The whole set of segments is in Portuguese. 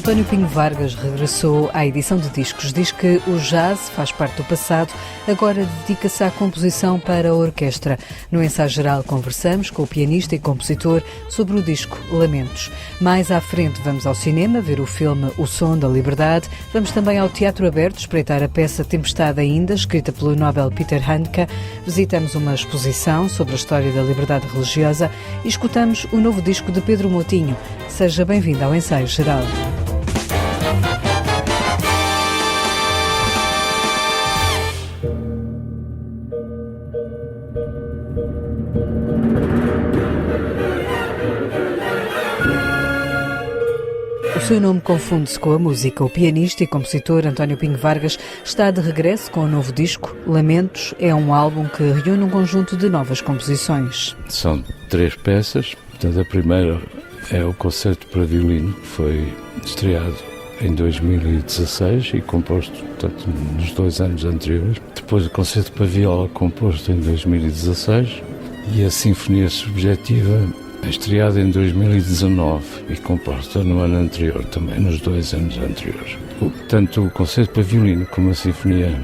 António Pinho Vargas regressou à edição de discos. Diz que o jazz faz parte do passado, agora dedica-se à composição para a orquestra. No ensaio geral conversamos com o pianista e compositor sobre o disco Lamentos. Mais à frente vamos ao cinema ver o filme O Som da Liberdade. Vamos também ao Teatro Aberto espreitar a peça Tempestade Ainda, escrita pelo Nobel Peter Handke. Visitamos uma exposição sobre a história da liberdade religiosa e escutamos o novo disco de Pedro Moutinho. Seja bem-vindo ao ensaio geral. O seu nome confunde-se com a música. O pianista e compositor António Pinho Vargas está de regresso com um novo disco. Lamentos é um álbum que reúne um conjunto de novas composições. São 3 peças. Portanto, a primeira é o Concerto para Violino, que foi estreado em 2016 e composto, portanto, nos 2 anos anteriores. Depois o Concerto para Viola, composto em 2016, e a Sinfonia Subjetiva, estreada em 2019 e composta no ano anterior, também nos 2 anos anteriores. Tanto o Concerto para Violino como a Sinfonia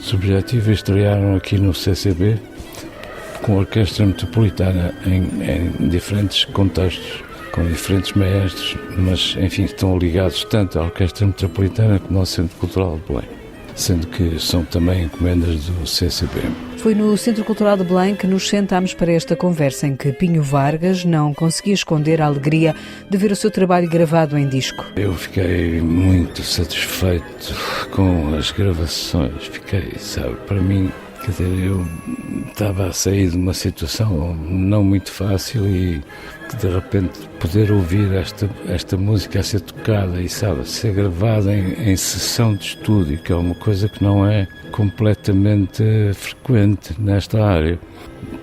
Subjetiva estrearam aqui no CCB com a Orquestra Metropolitana em diferentes contextos, com diferentes maestros, mas, enfim, estão ligados tanto à Orquestra Metropolitana como ao Centro Cultural de Belém, sendo que são também encomendas do CCB. Foi no Centro Cultural de Belém que nos sentámos para esta conversa em que Pinho Vargas não conseguia esconder a alegria de ver o seu trabalho gravado em disco. Eu fiquei muito satisfeito com as gravações, para mim, quer dizer, eu estava a sair de uma situação não muito fácil e de repente poder ouvir esta música a ser tocada e, ser gravada em sessão de estúdio, que é uma coisa que não é completamente frequente nesta área.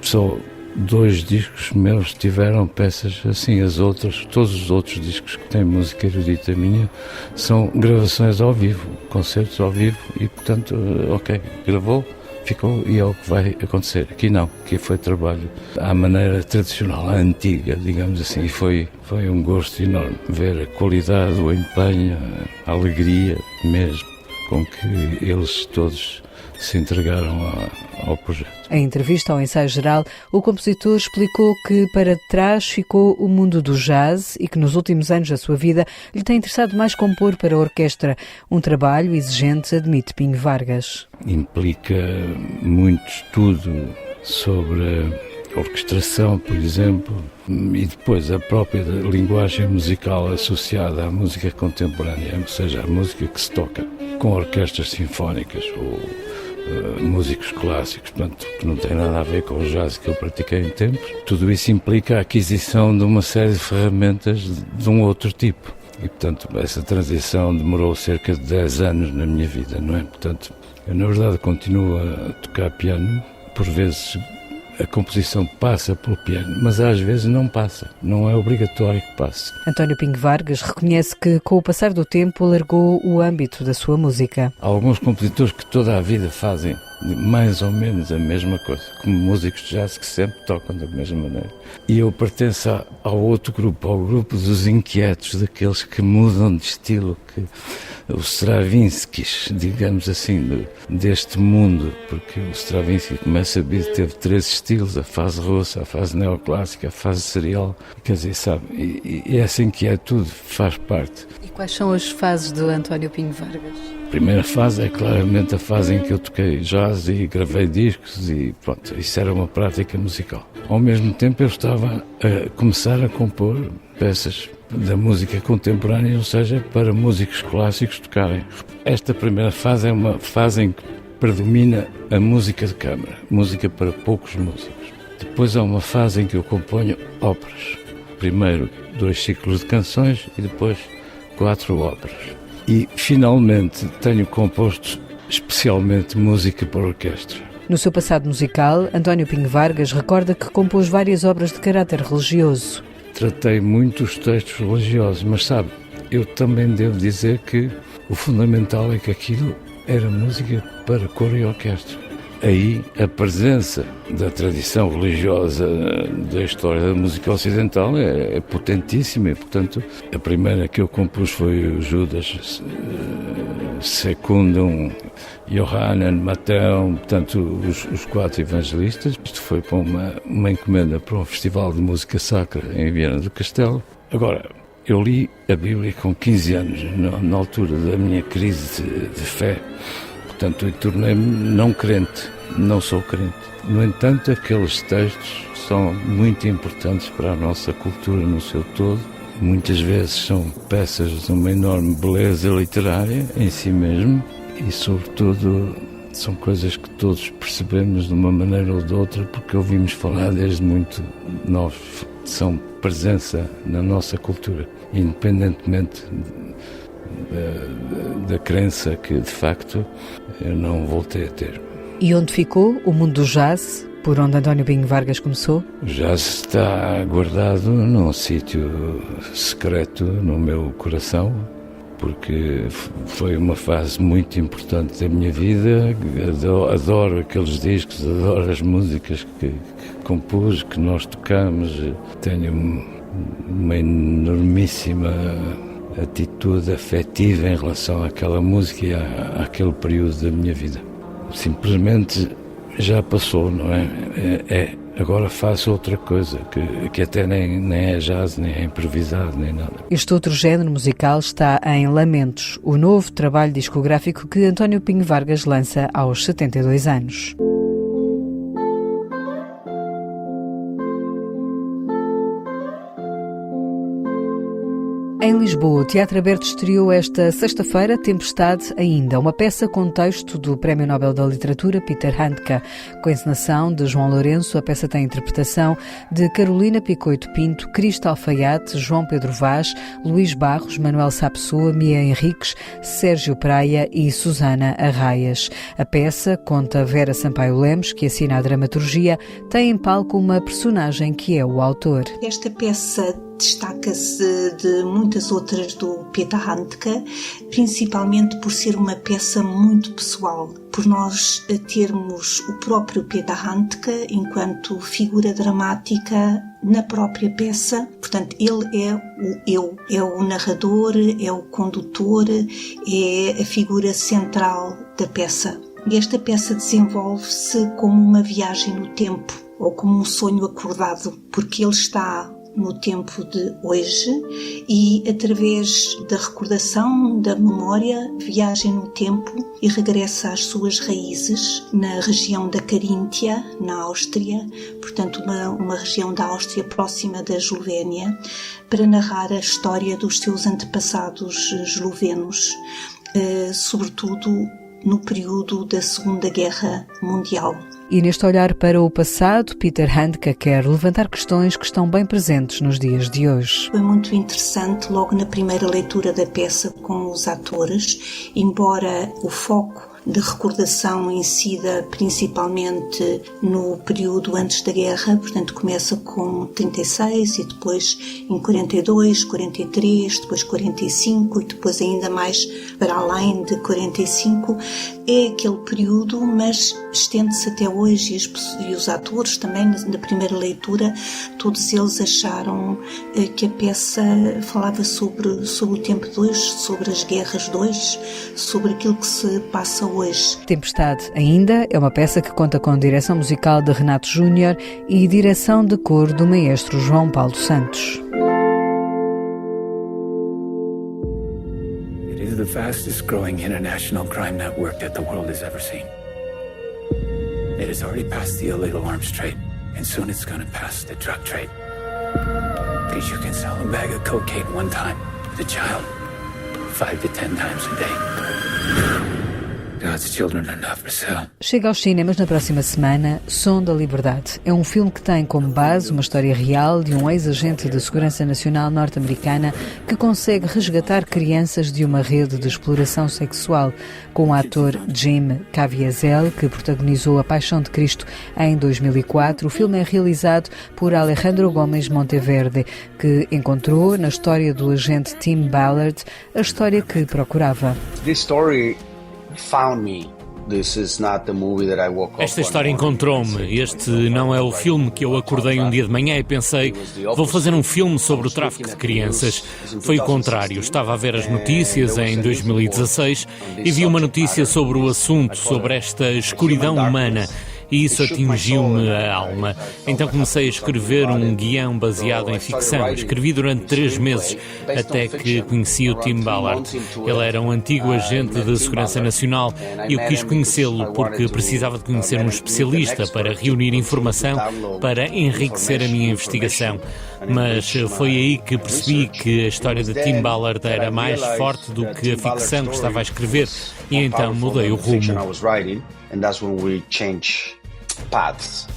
Só 2 discos meus tiveram peças assim, todos os outros discos que têm música erudita minha são gravações ao vivo, concertos ao vivo e, portanto, gravou, ficou e é o que vai acontecer. Aqui não, aqui foi trabalho à maneira tradicional, à antiga, digamos assim, e foi um gosto enorme ver a qualidade, o empenho, a alegria mesmo com que eles todos se entregaram ao projeto. Em entrevista ao ensaio geral, o compositor explicou que para trás ficou o mundo do jazz e que nos últimos anos da sua vida lhe tem interessado mais compor para a orquestra. Um trabalho exigente, admite Pinho Vargas. Implica muito estudo sobre a orquestração, por exemplo, e depois a própria linguagem musical associada à música contemporânea, ou seja, a música que se toca com orquestras sinfónicas ou músicos clássicos, portanto, que não tem nada a ver com o jazz que eu pratiquei em tempos. Tudo isso implica a aquisição de uma série de ferramentas de um outro tipo. E, portanto, essa transição demorou cerca de 10 anos na minha vida, não é? Portanto, eu, na verdade, continuo a tocar piano. Por vezes, a composição passa pelo piano, mas às vezes não passa. Não é obrigatório que passe. António Pinho Vargas reconhece que, com o passar do tempo, alargou o âmbito da sua música. Há alguns compositores que toda a vida fazem mais ou menos a mesma coisa, como músicos de jazz que sempre tocam da mesma maneira. E eu pertenço ao outro grupo, ao grupo dos inquietos, daqueles que mudam de estilo, que os Stravinskys, digamos assim, deste mundo, porque o Stravinsky, como é sabido, teve 3 estilos, a fase russa, a fase neoclássica, a fase serial, quer dizer, e essa inquietude faz parte. E quais são as fases do António Pinho Vargas? A primeira fase é claramente a fase em que eu toquei jazz e gravei discos e pronto, isso era uma prática musical. Ao mesmo tempo eu estava a começar a compor peças da música contemporânea, ou seja, para músicos clássicos tocarem. Esta primeira fase é uma fase em que predomina a música de câmara, música para poucos músicos. Depois há uma fase em que eu componho óperas. Primeiro 2 ciclos de canções e depois 4 óperas. E, finalmente, tenho composto especialmente música para orquestra. No seu passado musical, António Pinho Vargas recorda que compôs várias obras de caráter religioso. Tratei muitos textos religiosos, mas eu também devo dizer que o fundamental é que aquilo era música para coro e orquestra. aí a presença da tradição religiosa da história da música ocidental é potentíssima e, portanto, a primeira que eu compus foi o Judas Secundum, Johannan, Mateus, portanto, os 4 evangelistas. Isto foi para uma encomenda para um festival de música sacra em Viana do Castelo. Agora, eu li a Bíblia com 15 anos, na altura da minha crise de fé. Portanto, eu tornei-me não crente, não sou crente. No entanto, aqueles textos são muito importantes para a nossa cultura no seu todo. Muitas vezes são peças de uma enorme beleza literária em si mesmo e, sobretudo, são coisas que todos percebemos de uma maneira ou de outra porque ouvimos falar desde muito novos. São presença na nossa cultura, independentemente da crença que, de facto, eu não voltei a ter. E onde ficou o mundo do jazz, por onde António Pinho Vargas começou? O jazz está guardado num sítio secreto no meu coração, porque foi uma fase muito importante da minha vida. Adoro aqueles discos, adoro as músicas que compus, que nós tocamos. Tenho uma enormíssima atitude afetiva em relação àquela música e àquele período da minha vida. Simplesmente já passou, não é? Agora faço outra coisa, que até nem é jazz, nem é improvisado, nem nada. Este outro género musical está em Lamentos, o novo trabalho discográfico que António Pinho Vargas lança aos 72 anos. Em Lisboa, o Teatro Aberto estreou esta sexta-feira Tempestade Ainda, uma peça com texto do Prémio Nobel da Literatura Peter Handke. Com a encenação de João Lourenço, a peça tem interpretação de Carolina Picoito Pinto, Cristo Alfaiate, João Pedro Vaz, Luís Barros, Manuel Sapessoa, Mia Henriques, Sérgio Praia e Susana Arraias. A peça conta Vera Sampaio Lemos, que assina a dramaturgia, tem em palco uma personagem que é o autor. Esta peça destaca-se de muitas outras do Peter Handke, principalmente por ser uma peça muito pessoal, por nós termos o próprio Peter Handke enquanto figura dramática na própria peça. Portanto, ele é o eu, é o narrador, é o condutor, é a figura central da peça. E esta peça desenvolve-se como uma viagem no tempo, ou como um sonho acordado, porque ele está no tempo de hoje e, através da recordação, da memória, viaja no tempo e regressa às suas raízes na região da Caríntia, na Áustria, portanto uma região da Áustria próxima da Eslovénia, para narrar a história dos seus antepassados eslovenos, sobretudo no período da Segunda Guerra Mundial. E neste olhar para o passado, Peter Handke quer levantar questões que estão bem presentes nos dias de hoje. Foi muito interessante, logo na primeira leitura da peça com os atores, embora o foco de recordação incida principalmente no período antes da guerra, portanto começa com 36 e depois em 42, 43, depois 45 e depois ainda mais para além de 45. É aquele período, mas estende-se até hoje e os atores também, na primeira leitura, todos eles acharam que a peça falava sobre o tempo de hoje, sobre as guerras de hoje, sobre aquilo que se passa hoje. Tempestade Ainda é uma peça que conta com direção musical de Renato Júnior e direção de cor do maestro João Paulo Santos. It is the fastest growing international crime network that the world has ever seen. It has already passed the illegal arms trade, and soon it's going to pass the drug trade. Because you can sell a bag of cocaine one time to the child 5 to 10 times a day. God's children are not for sale. Chega aos cinemas na próxima semana Som da Liberdade. É um filme que tem como base uma história real de um ex-agente de segurança nacional norte-americana que consegue resgatar crianças de uma rede de exploração sexual. Com o ator Jim Caviezel, que protagonizou A Paixão de Cristo em 2004, o filme é realizado por Alejandro Gomes Monteverde, que encontrou na história do agente Tim Ballard a história que procurava. This story found me Esta história encontrou-me. Este não é o filme que eu acordei um dia de manhã e pensei, vou fazer um filme sobre o tráfico de crianças. Foi o contrário. Estava a ver as notícias em 2016 e vi uma notícia sobre o assunto, sobre esta escuridão humana. E isso atingiu-me a alma. Então comecei a escrever um guião baseado em ficção. Escrevi durante 3 meses, até que conheci o Tim Ballard. Ele era um antigo agente de segurança nacional e eu quis conhecê-lo porque precisava de conhecer um especialista para reunir informação, para enriquecer a minha investigação. Mas foi aí que percebi que a história de Tim Ballard era mais forte do que a ficção que estava a escrever e então mudei o rumo.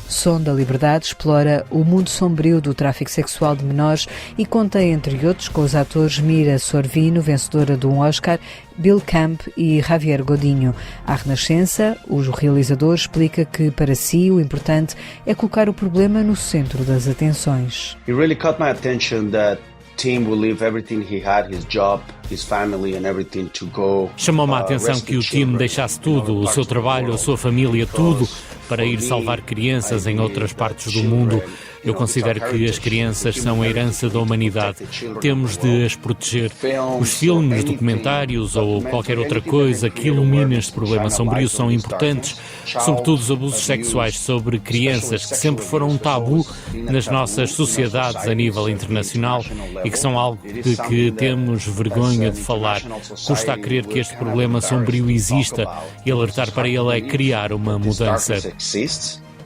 Som da Liberdade explora o mundo sombrio do tráfico sexual de menores e conta, entre outros, com os atores Mira Sorvino, vencedora de um Oscar, Bill Camp e Javier Godinho. À Renascença, o realizador explica que, para si, o importante é colocar o problema no centro das atenções. It really caught my attention that Tim will leave everything he had, his job, his family and everything to go. Chamou-me a atenção que o Tim deixasse tudo, o seu trabalho, a sua família, tudo, para ir salvar crianças em outras partes do mundo. Eu considero que as crianças são a herança da humanidade. Temos de as proteger. Os filmes, documentários ou qualquer outra coisa que ilumine este problema sombrio são importantes, sobretudo os abusos sexuais sobre crianças, que sempre foram um tabu nas nossas sociedades a nível internacional e que são algo de que temos vergonha de falar. Custa a crer que este problema sombrio exista e alertar para ele é criar uma mudança.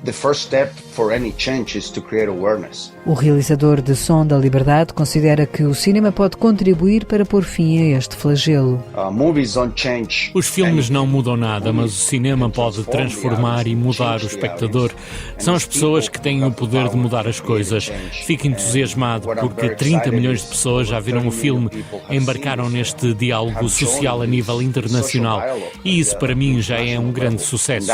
The first step for any change is to create awareness. O realizador de Som da Liberdade considera que o cinema pode contribuir para pôr fim a este flagelo. Os filmes não mudam nada, mas o cinema pode transformar e mudar o espectador. São as pessoas que têm o poder de mudar as coisas. Fico entusiasmado porque 30 milhões de pessoas já viram o filme, embarcaram neste diálogo social a nível internacional. E isso para mim já é um grande sucesso.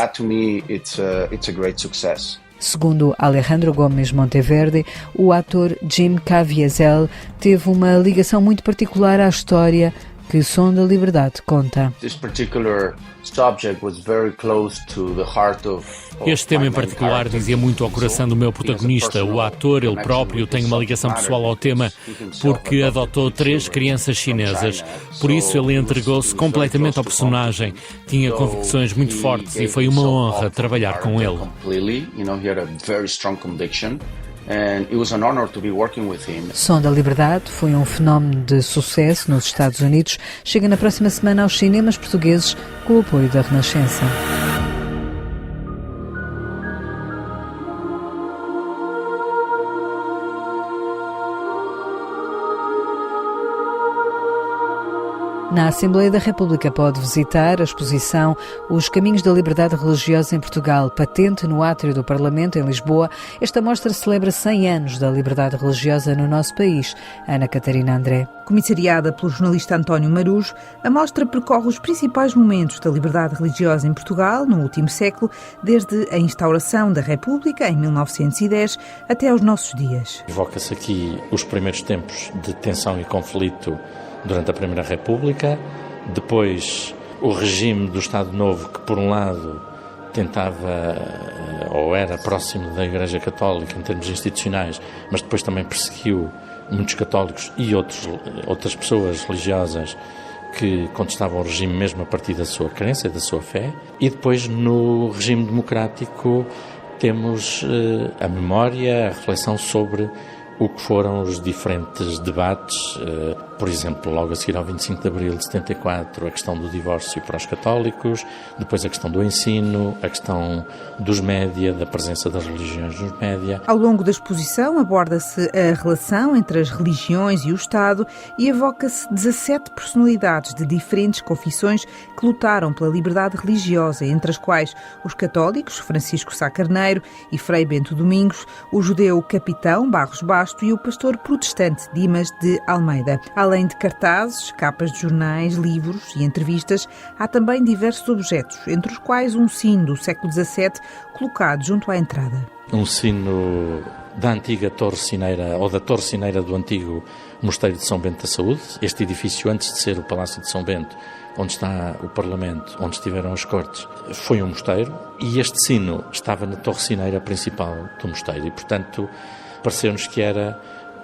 Segundo Alejandro Gomes Monteverde, o ator Jim Caviezel teve uma ligação muito particular à história que Som da Liberdade conta. Este tema em particular dizia muito ao coração do meu protagonista. O ator, ele próprio, tem uma ligação pessoal ao tema porque adotou 3 crianças chinesas. Por isso ele entregou-se completamente ao personagem. Tinha convicções muito fortes e foi uma honra trabalhar com ele. Som da Liberdade foi um fenómeno de sucesso nos Estados Unidos. Chega na próxima semana aos cinemas portugueses com o apoio da Renascença. Na Assembleia da República pode visitar a exposição Os Caminhos da Liberdade Religiosa em Portugal, patente no átrio do Parlamento, em Lisboa. Esta mostra celebra 100 anos da liberdade religiosa no nosso país. Ana Catarina André. Comissariada pelo jornalista António Marujo, a mostra percorre os principais momentos da liberdade religiosa em Portugal no último século, desde a instauração da República, em 1910, até aos nossos dias. Evoca-se aqui os primeiros tempos de tensão e conflito durante a Primeira República, depois o regime do Estado Novo, que por um lado tentava ou era próximo da Igreja Católica em termos institucionais, mas depois também perseguiu muitos católicos e outras pessoas religiosas que contestavam o regime mesmo a partir da sua crença e da sua fé. E depois no regime democrático temos a memória, a reflexão sobre o que foram os diferentes debates, por exemplo, logo a seguir ao 25 de abril de 74, a questão do divórcio para os católicos, depois a questão do ensino, a questão dos média, da presença das religiões nos média. Ao longo da exposição aborda-se a relação entre as religiões e o Estado e evoca-se 17 personalidades de diferentes confissões que lutaram pela liberdade religiosa, entre as quais os católicos, Francisco Sá Carneiro e Frei Bento Domingos, o judeu Capitão Barros Basto e o pastor protestante Dimas de Almeida. Além de cartazes, capas de jornais, livros e entrevistas, há também diversos objetos, entre os quais um sino do século XVII colocado junto à entrada. Um sino da antiga Torre Sineira, ou da Torre Sineira do antigo Mosteiro de São Bento da Saúde. Este edifício, antes de ser o Palácio de São Bento, onde está o Parlamento, onde estiveram as Cortes, foi um mosteiro, e este sino estava na torre sineira principal do mosteiro, e portanto pareceu-nos que era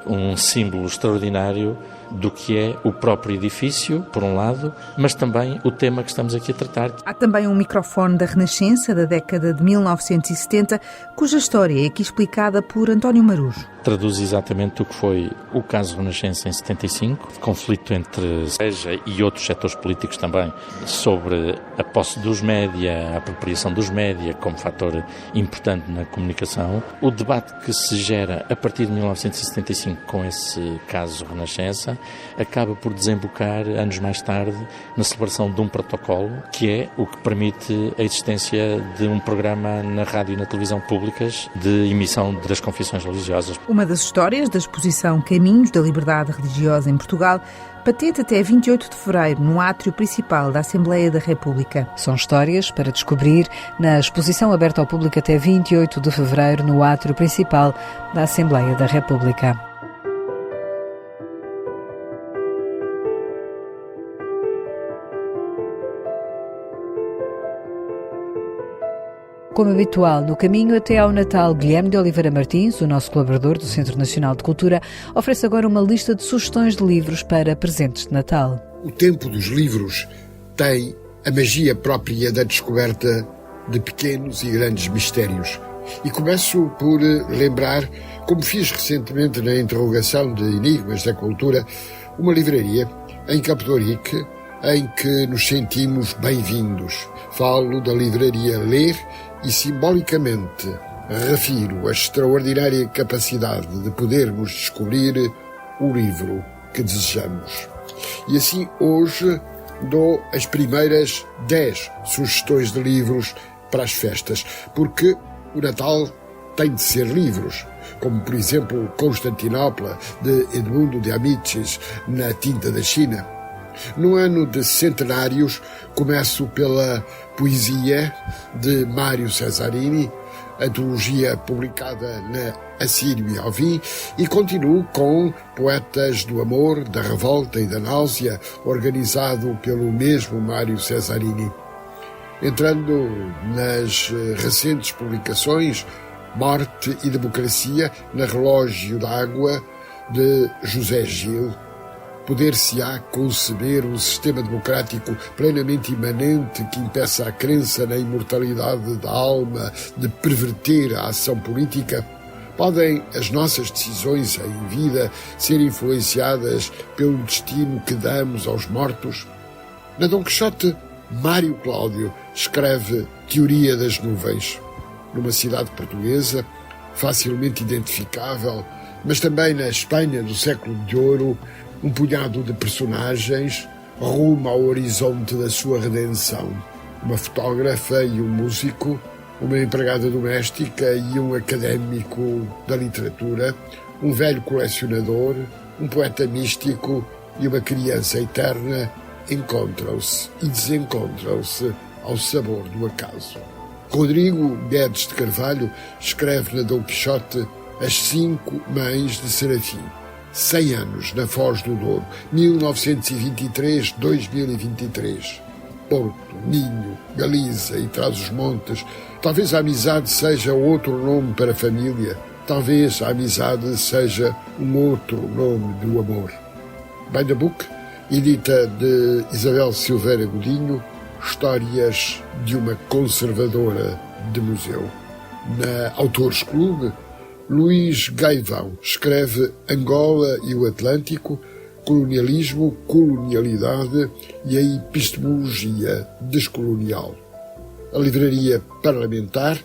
um símbolo extraordinário do que é o próprio edifício, por um lado, mas também o tema que estamos aqui a tratar. Há também um microfone da Renascença, da década de 1970, cuja história é aqui explicada por António Marujo. Traduz exatamente o que foi o caso Renascença em 75, de conflito entre a Igreja e outros setores políticos também, sobre a posse dos média, a apropriação dos média como fator importante na comunicação. O debate que se gera a partir de 1975 com esse caso Renascença acaba por desembocar, anos mais tarde, na celebração de um protocolo, que é o que permite a existência de um programa na rádio e na televisão públicas de emissão das confissões religiosas. Uma das histórias da exposição Caminhos da Liberdade Religiosa em Portugal, patente até 28 de fevereiro no átrio principal da Assembleia da República. São histórias para descobrir na exposição aberta ao público até 28 de fevereiro no átrio principal da Assembleia da República. Como habitual, no caminho até ao Natal, Guilherme de Oliveira Martins, o nosso colaborador do Centro Nacional de Cultura, oferece agora uma lista de sugestões de livros para presentes de Natal. O tempo dos livros tem a magia própria da descoberta de pequenos e grandes mistérios. E começo por lembrar, como fiz recentemente na interrogação de Enigmas da Cultura, uma livraria em Campo de Ourique, em que nos sentimos bem-vindos. Falo da livraria Ler e, simbolicamente, refiro a extraordinária capacidade de podermos descobrir o livro que desejamos. E assim, hoje, dou as primeiras 10 sugestões de livros para as festas, porque o Natal tem de ser livros, como, por exemplo, Constantinopla, de Edmundo de Amicis, na tinta da China. No ano de centenários, começo pela poesia de Mário Cesarini, antologia publicada na Assírio e Alvim, e continuo com Poetas do Amor, da Revolta e da Náusea, organizado pelo mesmo Mário Cesarini. Entrando nas recentes publicações, Morte e Democracia, na Relógio d'Água, de José Gil. Poder-se-á conceber um sistema democrático plenamente imanente que impeça a crença na imortalidade da alma de perverter a ação política? Podem as nossas decisões em vida ser influenciadas pelo destino que damos aos mortos? Na Dom Quixote, Mário Cláudio escreve Teoria das Nuvens. Numa cidade portuguesa, facilmente identificável, mas também na Espanha do século de ouro, um punhado de personagens rumo ao horizonte da sua redenção. Uma fotógrafa e um músico, uma empregada doméstica e um académico da literatura, um velho colecionador, um poeta místico e uma criança eterna encontram-se e desencontram-se ao sabor do acaso. Rodrigo Guedes de Carvalho escreve na Dom Quixote As 5 Mães de Serafim. 100 anos na Foz do Douro, 1923-2023. Porto, Minho, Galiza e Trás-os-Montes. Talvez a amizade seja outro nome para a família. Talvez a amizade seja um outro nome do amor. By the Book, edita de Isabel Silveira Godinho, Histórias de uma conservadora de museu. Na Autores Clube, Luís Gaivão escreve Angola e o Atlântico, Colonialismo, Colonialidade e a Epistemologia Descolonial. A Livraria Parlamentar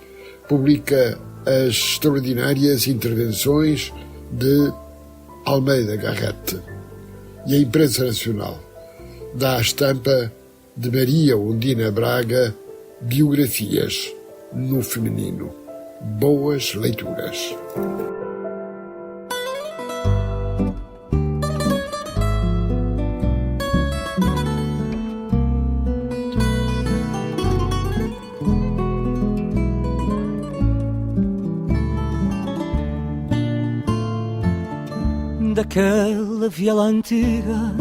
publica as extraordinárias intervenções de Almeida Garrett. E a Imprensa Nacional dá a estampa de Maria Ondina Braga, Biografias no Feminino. Boas leituras. Daquela viela antiga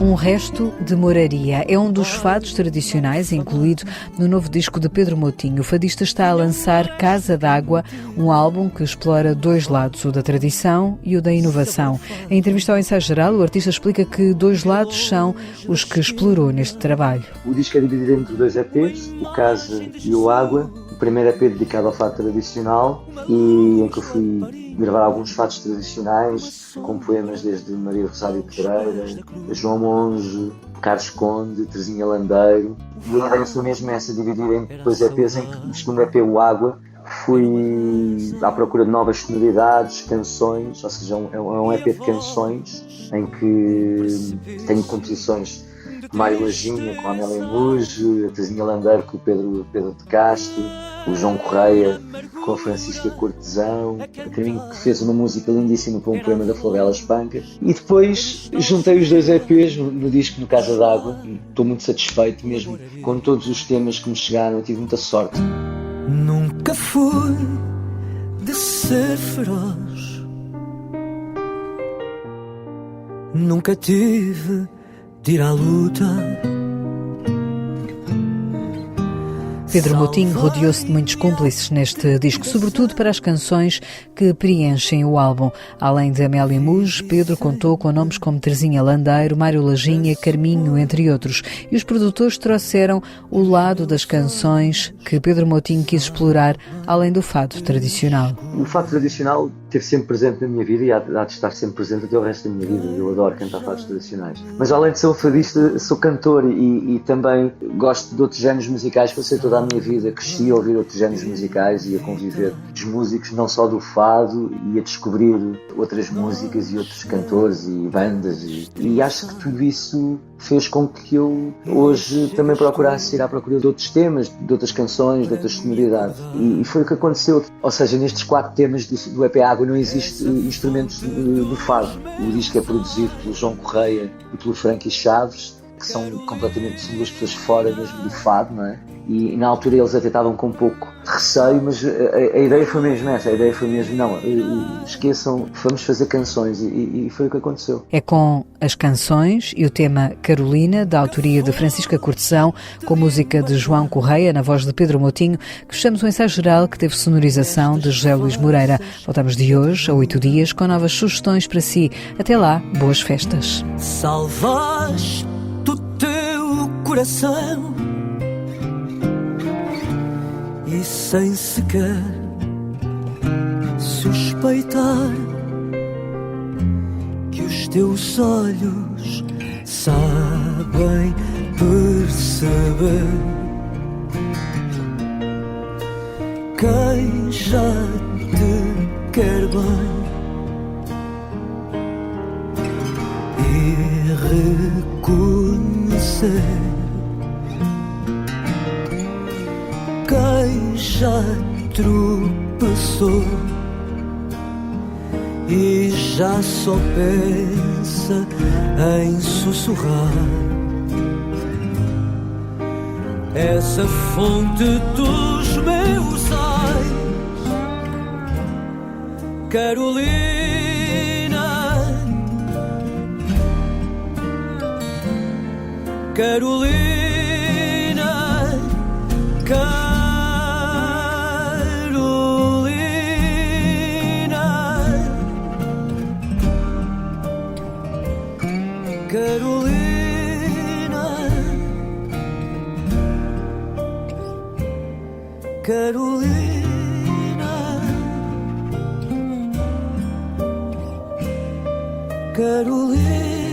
Um Resto de Moraria é um dos fados tradicionais incluído no novo disco de Pedro Moutinho. O fadista está a lançar Casa d'Água, um álbum que explora dois lados, o da tradição e o da inovação. Em entrevista ao Ensaio Geral, o artista explica que dois lados são os que explorou neste trabalho. O disco é dividido entre dois EPs, o Casa e o Água. O primeiro EP dedicado ao fado tradicional e em que eu fui gravar alguns fados tradicionais com poemas desde Maria Rosário Pereira, João Monge, Carlos Conde, Terezinha Landeiro. E a ideia foi mesmo essa, dividir em dois EPs, em que o segundo EP, o Água, fui à procura de novas sonoridades, canções, ou seja, é um EP de canções em que tenho composições Mário Laginha com a Amélia Muge, a Terezinha Landeiro com o Pedro de Castro, o João Correia com a Francisca Cortesão, a Carminho que fez uma música lindíssima para um poema da Florela Espanca. E depois juntei os dois EPs no disco no Casa d'Água. Estou muito satisfeito mesmo com todos os temas que me chegaram, eu tive muita sorte. Nunca fui de ser feroz, nunca tive de ir à luta. Pedro Moutinho rodeou-se de muitos cúmplices neste disco, sobretudo para as canções que preenchem o álbum. Além de Amélia Muge, Pedro contou com nomes como Terezinha Landeiro, Mário Laginha, Carminho, entre outros. E os produtores trouxeram o lado das canções que Pedro Moutinho quis explorar, além do fado tradicional. O fado tradicional esteve sempre presente na minha vida e há de estar sempre presente até o resto da minha vida. Eu adoro cantar fados tradicionais. Mas além de ser um fadista, sou cantor e também gosto de outros géneros musicais. Passei toda a minha vida, cresci a ouvir outros géneros musicais e a conviver com os músicos, não só do fado, e a descobrir outras músicas e outros cantores e bandas. E acho que tudo isso fez com que eu hoje também procurasse ir à procura de outros temas, de outras canções, de outras sonoridades. E foi o que aconteceu. Ou seja, nestes 4 temas do EP Água não existe instrumentos do fado. O disco é produzido pelo João Correia e pelo Frankie Chaves, que são completamente duas pessoas fora mesmo do fado, não é? E na altura eles até estavam com um pouco de receio, mas a ideia foi mesmo essa, não, esqueçam, vamos fazer canções e foi o que aconteceu. É com as canções e o tema Carolina, da autoria de Francisca Cortesão, com música de João Correia, na voz de Pedro Moutinho, que fechamos o Ensaio Geral, que teve sonorização de José Luís Moreira. Voltamos de hoje a 8 dias com novas sugestões para si. Até lá, boas festas. Salvas do teu coração e sem sequer suspeitar que os teus olhos sabem perceber quem já te quer bem e reconhecer quem já tropeçou e já só pensa em sussurrar. Essa fonte dos meus ais, Carolina, Carolina, Carolina, Carolina.